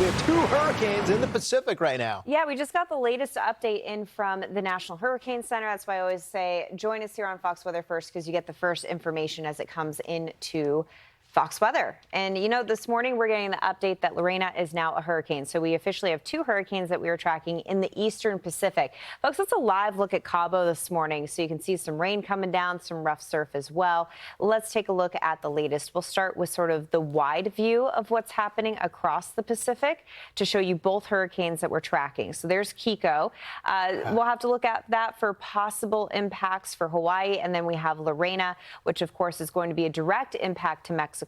We have two hurricanes in the Pacific right now. Yeah, we just got the latest update in from the National Hurricane Center. That's why I always say join us here on Fox Weather First, because you get the first information as it comes into Fox Weather. And, you know, this morning we're getting the update that Lorena is now a hurricane. So we officially have two hurricanes that we are tracking in the eastern Pacific. Folks, let's a live look at Cabo this morning so you can see some rain coming down, some rough surf as well. Let's take a look at the latest. We'll start with sort of the wide view of what's happening across the Pacific to show you both hurricanes that we're tracking. So there's Kiko. We'll have to look at that for possible impacts for Hawaii. And then we have Lorena, which of course is going to be a direct impact to Mexico.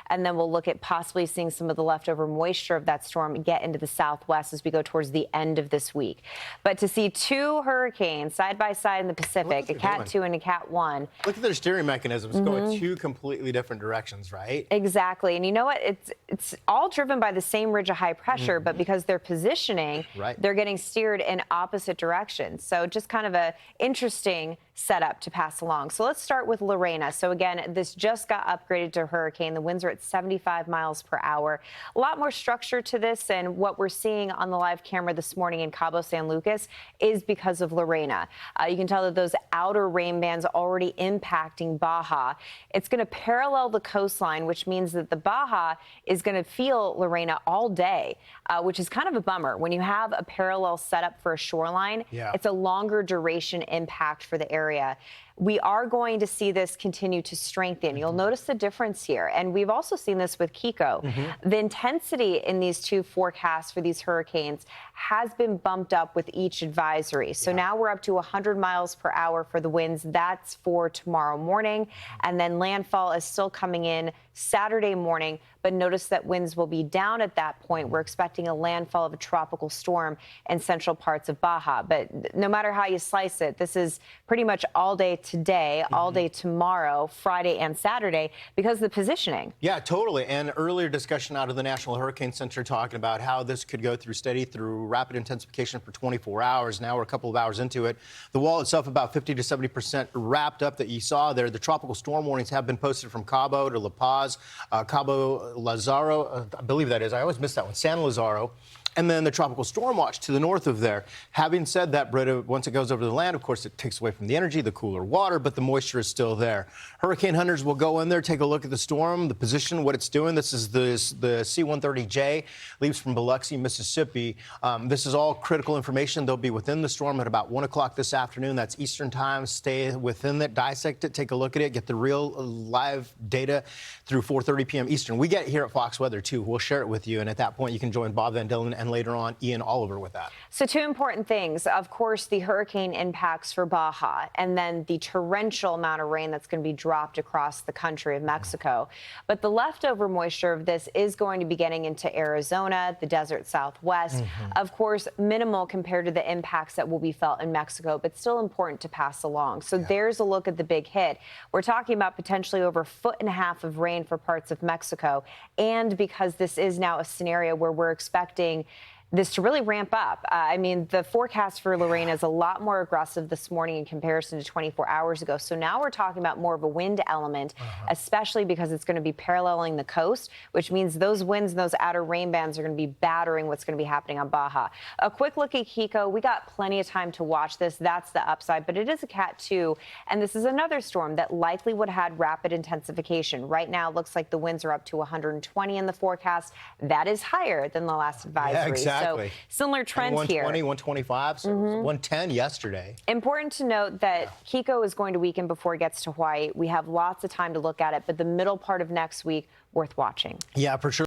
And then we'll look at possibly seeing some of the leftover moisture of that storm get into the southwest as we go towards the end of this week. But to see two hurricanes side by side in the Pacific, a Cat 2 and a Cat 1. Look at their steering mechanisms going two completely different directions, right? Exactly. And you know what? It's all driven by the same ridge of high pressure, but because they're positioning, they're getting steered in opposite directions. So just kind of a interesting setup to pass along. So let's start with Lorena. So again, this just got upgraded to hurricane. The winds are at 75 miles per hour. A lot more structure to this, and what we're seeing on the live camera this morning in Cabo San Lucas is because of Lorena. You can tell that those outer rain bands already impacting Baja. It's going to parallel the coastline, which means that the Baja is going to feel Lorena all day, which is kind of a bummer. When you have a parallel setup for a shoreline, it's a longer duration impact for the area. We are going to see this continue to strengthen. You'll notice the difference here. And we've also seen this with Kiko. The intensity in these two forecasts for these hurricanes has been bumped up with each advisory. So now we're up to 100 miles per hour for the winds. That's for tomorrow morning. And then landfall is still coming in Saturday morning. But notice that winds will be down at that point. We're expecting a landfall of a tropical storm in central parts of Baja. But no matter how you slice it, this is pretty much all day today, all day tomorrow, Friday and Saturday, because of the positioning. Yeah, totally. And earlier discussion out of the National Hurricane Center talking about how this could go through rapid intensification for 24 hours. Now we're a couple of hours into it. The wall itself about 50 to 70% wrapped up that you saw there. The tropical storm warnings have been posted from Cabo to La Paz, Cabo Lazaro, I believe that is. I always miss that one. San Lazaro. And then the tropical storm watch to the north of there. Having said that, Britta, once it goes over the land, of course, it takes away from the energy, the cooler water, but the moisture is still there. Hurricane hunters will go in there, take a look at the storm, the position, what it's doing. This is the C-130J, leaves from Biloxi, Mississippi. This is all critical information. They'll be within the storm at about 1 o'clock this afternoon. That's Eastern time. Stay within it, dissect it, take a look at it, get the real live data through 4:30 p.m. Eastern. We get here at Fox Weather, too. We'll share it with you, and at that point, you can join Bob Van Dillen and later on Ian Oliver with that. So two important things. Of course, the hurricane impacts for Baja, and then the torrential amount of rain that's going to be dropped across the country of Mexico. But the leftover moisture of this is going to be getting into Arizona, the desert Southwest. Of course, minimal compared to the impacts that will be felt in Mexico, but still important to pass along. So there's a look at the big hit. We're talking about potentially over 1.5 feet of rain for parts of Mexico. And because this is now a scenario where we're expecting this to really ramp up. I mean, the forecast for Lorena is a lot more aggressive this morning in comparison to 24 hours ago. So now we're talking about more of a wind element, especially because it's going to be paralleling the coast, which means those winds and those outer rain bands are going to be battering what's going to be happening on Baja. A quick look at Kiko. We got plenty of time to watch this. That's the upside, but it is a Cat 2, and this is another storm that likely would have had rapid intensification. Right now, it looks like the winds are up to 120 in the forecast. That is higher than the last advisory. Yeah, exactly. So similar trends here. 120, 125, so 110 yesterday. Important to note that Kiko is going to weaken before it gets to Hawaii. We have lots of time to look at it, but the middle part of next week, worth watching. Yeah, for sure.